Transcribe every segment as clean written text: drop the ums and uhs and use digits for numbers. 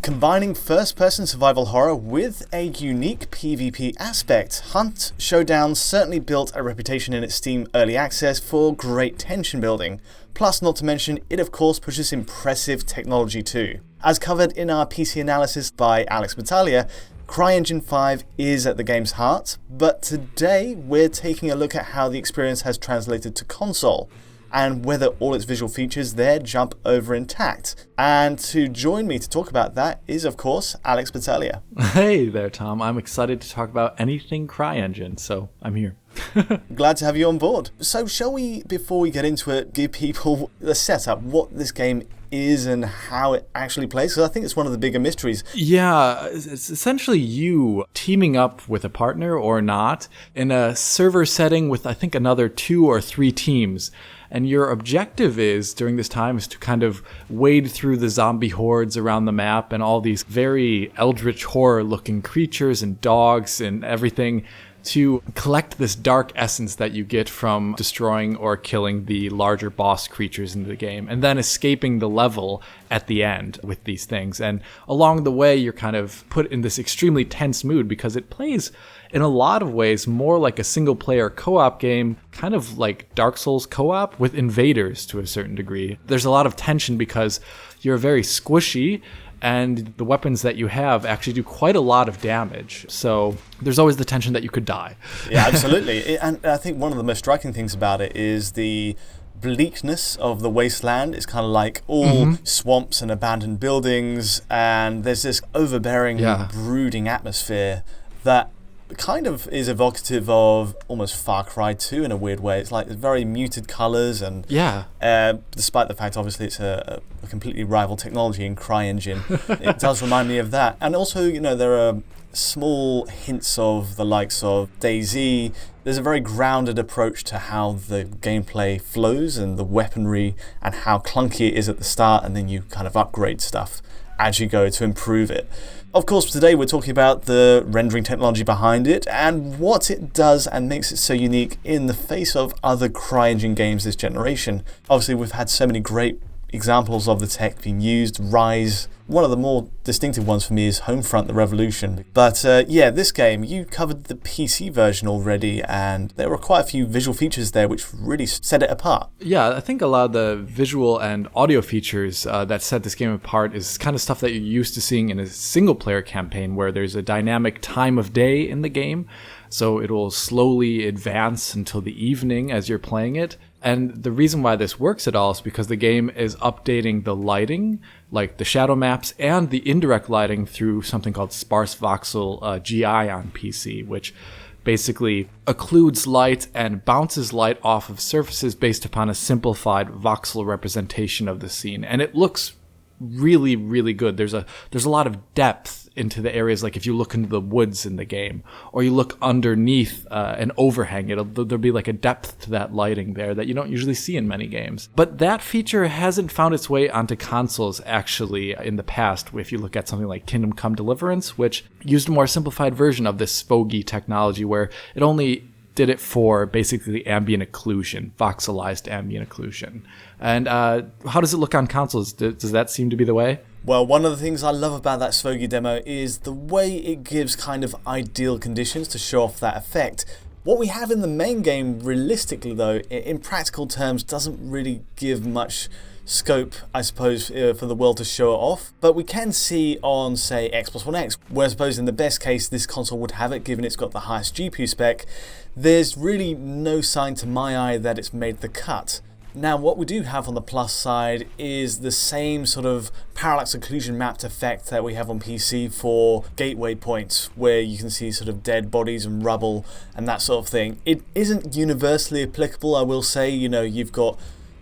Combining first-person survival horror with a unique PvP aspect, Hunt Showdown certainly built a reputation in its Steam Early Access for great tension building. Plus, not to mention, it of course pushes impressive technology too. As covered in our PC analysis by Alex Battaglia, CryEngine 5 is at the game's heart, but today we're taking a look at how the experience has translated to console, and whether all its visual features there jump over intact. And to join me to talk about that is, of course, Alex Battaglia. Hey there, Tom. I'm excited to talk about anything CryEngine, so I'm here. Glad to have you on board. So shall we, before we get into it, give people the setup, what this game is and how it actually plays? Because I think it's one of the bigger mysteries. Yeah, it's essentially you teaming up with a partner or not in a server setting with, I think, another 2 or 3 teams. And your objective is, during this time, is to kind of wade through the zombie hordes around the map and all these very eldritch horror-looking creatures and dogs and everything, to collect this dark essence that you get from destroying or killing the larger boss creatures in the game, and then escaping the level at the end with these things. And along the way, you're kind of put in this extremely tense mood because it plays, in a lot of ways, more like a single-player co-op game, kind of like Dark Souls co-op with invaders to a certain degree. There's a lot of tension because you're very squishy, and the weapons that you have actually do quite a lot of damage. So there's always the tension that you could die. Yeah, absolutely. And I think one of the most striking things about it is the bleakness of the wasteland. It's kind of like all swamps and abandoned buildings, and there's this overbearing, brooding atmosphere that kind of is evocative of almost Far Cry 2 in a weird way. It's like very muted colors, and despite the fact obviously it's a completely rival technology in CryEngine, it does remind me of that. And also, you know, there are small hints of the likes of DayZ. There's a very grounded approach to how the gameplay flows and the weaponry, and how clunky it is at the start, and then you kind of upgrade stuff as you go to improve it. Of course, today we're talking about the rendering technology behind it and what it does and makes it so unique in the face of other CryEngine games this generation. Obviously, we've had so many great examples of the tech being used. Rise, one of the more distinctive ones for me is Homefront: The Revolution. But this game, you covered the PC version already, and there were quite a few visual features there which really set it apart. Yeah, I think a lot of the visual and audio features that set this game apart is kind of stuff that you're used to seeing in a single-player campaign, where there's a dynamic time of day in the game. So it will slowly advance until the evening as you're playing it. And the reason why this works at all is because the game is updating the lighting, like the shadow maps, and the indirect lighting through something called sparse voxel GI on PC, which basically occludes light and bounces light off of surfaces based upon a simplified voxel representation of the scene. And it looks really, really good. There's a lot of depth into the areas, like if you look into the woods in the game, or you look underneath an overhang, there'll be like a depth to that lighting there that you don't usually see in many games. But that feature hasn't found its way onto consoles actually in the past. If you look at something like Kingdom Come Deliverance, which used a more simplified version of this SVOGI technology, where it only did it for basically the ambient occlusion, voxelized ambient occlusion. And how does it look on consoles? Does that seem to be the way? Well, one of the things I love about that SVOGI demo is the way it gives kind of ideal conditions to show off that effect. What we have in the main game, realistically though, in practical terms, doesn't really give much scope, I suppose, for the world to show it off. But we can see on, say, Xbox One X, where I suppose in the best case this console would have it, given it's got the highest GPU spec, there's really no sign to my eye that it's made the cut. Now, what we do have on the plus side is the same sort of parallax occlusion mapped effect that we have on PC for gateway points, where you can see sort of dead bodies and rubble and that sort of thing. It isn't universally applicable, I will say. You know, you've got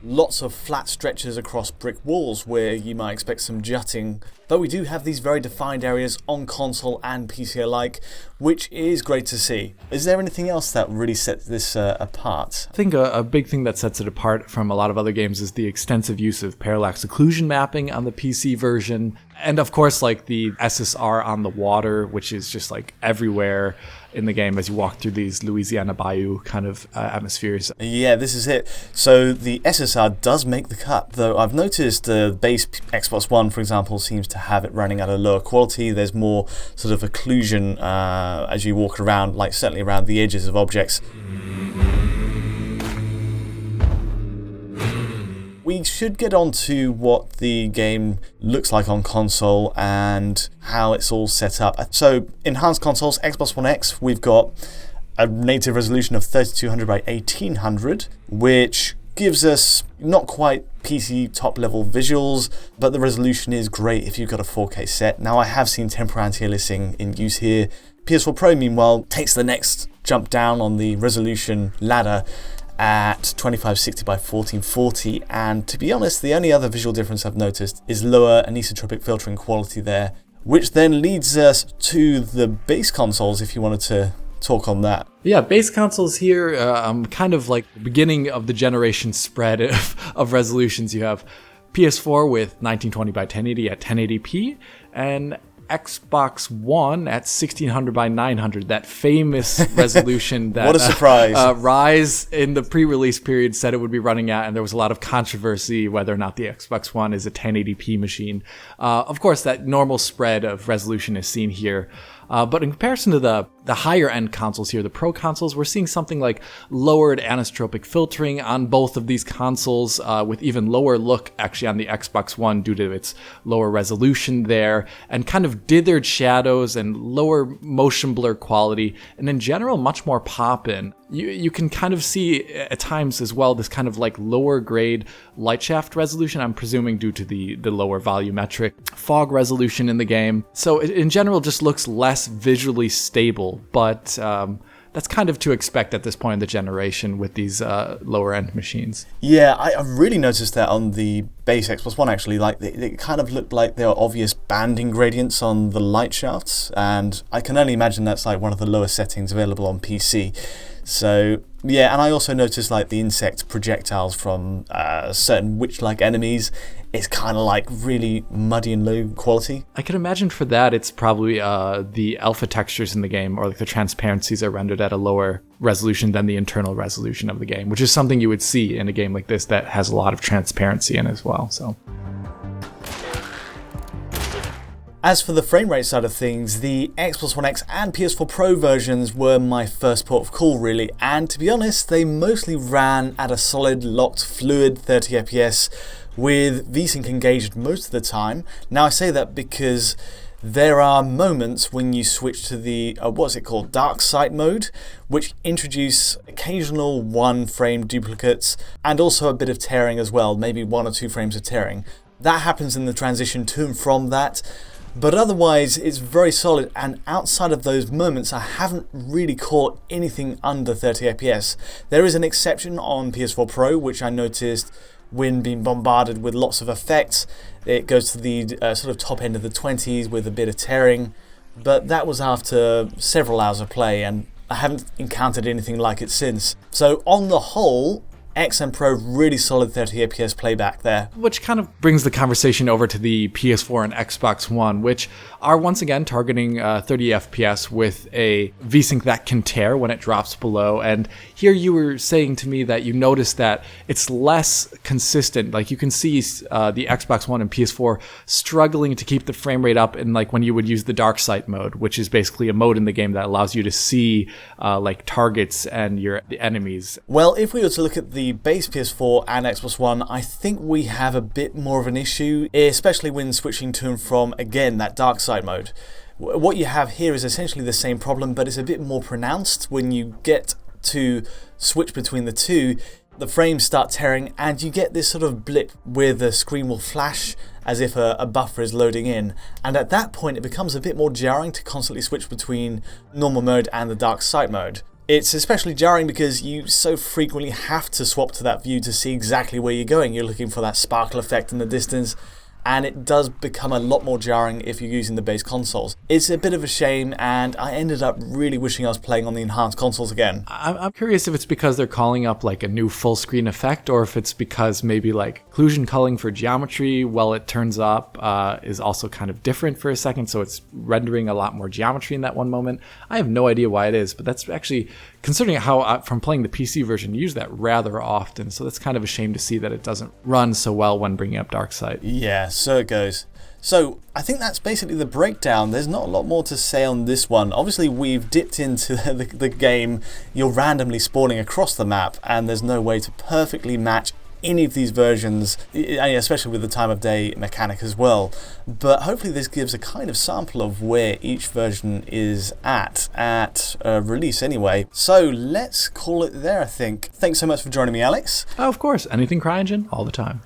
lots of flat stretches across brick walls where you might expect some jutting, but we do have these very defined areas on console and PC alike, which is great to see. Is there anything else that really sets this apart? I think a big thing that sets it apart from a lot of other games is the extensive use of parallax occlusion mapping on the PC version, And of course, like the SSR on the water, which is just like everywhere in the game as you walk through these Louisiana Bayou kind of atmospheres. Yeah, this is it. So the SSR does make the cut, though I've noticed the base Xbox One, for example, seems to have it running at a lower quality. There's more sort of occlusion as you walk around, like certainly around the edges of objects. We should get on to what the game looks like on console and how it's all set up. So, enhanced consoles, Xbox One X, we've got a native resolution of 3200 by 1800, which gives us not quite PC top-level visuals, but the resolution is great if you've got a 4K set. Now, I have seen temporal anti-aliasing in use here. PS4 Pro, meanwhile, takes the next jump down on the resolution ladder at 2560 by 1440, and to be honest, the only other visual difference I've noticed is lower anisotropic filtering quality there, which then leads us to the base consoles if you wanted to talk on that. Yeah, base consoles here, kind of like the beginning of the generation spread of resolutions. You have PS4 with 1920 by 1080 at 1080p, and Xbox One at 1600 by 900, that famous resolution that what a surprise. Rise in the pre-release period said it would be running at, and there was a lot of controversy whether or not the Xbox One is a 1080p machine. Of course, that normal spread of resolution is seen here. But in comparison to the higher end consoles here, the Pro consoles, we're seeing something like lowered anisotropic filtering on both of these consoles, with even lower look actually on the Xbox One due to its lower resolution there, and kind of dithered shadows and lower motion blur quality, and in general much more pop-in. You can kind of see at times as well this kind of like lower grade light shaft resolution, I'm presuming due to the lower volumetric fog resolution in the game. So it in general just looks less visually stable, but that's kind of to expect at this point in the generation with these lower end machines. Yeah, I really noticed that on the base Xbox One actually. Like it kind of looked like there were obvious banding gradients on the light shafts, and I can only imagine that's like one of the lower settings available on PC. So yeah, and I also noticed like the insect projectiles from certain witch-like enemies. It's kind of like really muddy and low quality. I can imagine for that it's probably the alpha textures in the game, or like the transparencies are rendered at a lower resolution than the internal resolution of the game, which is something you would see in a game like this that has a lot of transparency in it as well. So. As for the frame rate side of things, the Xbox One X and PS4 Pro versions were my first port of call really, and to be honest, they mostly ran at a solid, locked, fluid 30 FPS with VSync engaged most of the time. Now I say that because there are moments when you switch to the, what's it called, dark sight mode, which introduce occasional one frame duplicates and also a bit of tearing as well, maybe 1 or 2 frames of tearing. That happens in the transition to and from that. But otherwise, it's very solid, and outside of those moments, I haven't really caught anything under 30 FPS. There is an exception on PS4 Pro, which I noticed when being bombarded with lots of effects. It goes to the sort of top end of the 20s with a bit of tearing, but that was after several hours of play, and I haven't encountered anything like it since. So on the whole, X and Pro really solid 30 FPS playback there. Which kind of brings the conversation over to the PS4 and Xbox One, which are once again targeting 30 FPS with a VSync that can tear when it drops below. And here you were saying to me that you noticed that it's less consistent. Like you can see the Xbox One and PS4 struggling to keep the frame rate up in like when you would use the dark sight mode, which is basically a mode in the game that allows you to see like targets and the enemies. Well, if we were to look at the base PS4 and Xbox One, I think we have a bit more of an issue, especially when switching to and from, again, that dark side mode. What you have here is essentially the same problem, but it's a bit more pronounced. When you get to switch between the two, the frames start tearing and you get this sort of blip where the screen will flash as if a buffer is loading in, and at that point it becomes a bit more jarring to constantly switch between normal mode and the dark sight mode. It's especially jarring because you so frequently have to swap to that view to see exactly where you're going. You're looking for that sparkle effect in the distance, and it does become a lot more jarring if you're using the base consoles. It's a bit of a shame, and I ended up really wishing I was playing on the enhanced consoles again. I'm curious if it's because they're calling up like a new full screen effect, or if it's because maybe like occlusion culling for geometry, while it turns up, is also kind of different for a second, so it's rendering a lot more geometry in that one moment. I have no idea why it is, but that's actually, considering how from playing the PC version, you use that rather often, so that's kind of a shame to see that it doesn't run so well when bringing up Darkside. Yeah, so it goes. So I think that's basically the breakdown. There's not a lot more to say on this one. Obviously, we've dipped into the game. You're randomly spawning across the map, and there's no way to perfectly match any of these versions, especially with the time of day mechanic as well. But hopefully this gives a kind of sample of where each version is at release anyway. So let's call it there, I think. Thanks so much for joining me, Alex. Oh, of course. Anything CryEngine? All the time.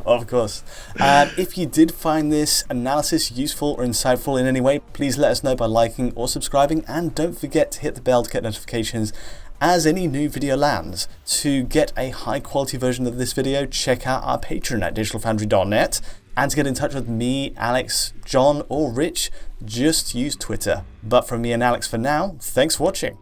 Of course. If you did find this analysis useful or insightful in any way, please let us know by liking or subscribing, and don't forget to hit the bell to get notifications as any new video lands. To get a high quality version of this video, check out our Patreon at digitalfoundry.net, and to get in touch with me, Alex, John or Rich, just use Twitter. But from me and Alex for now, thanks for watching.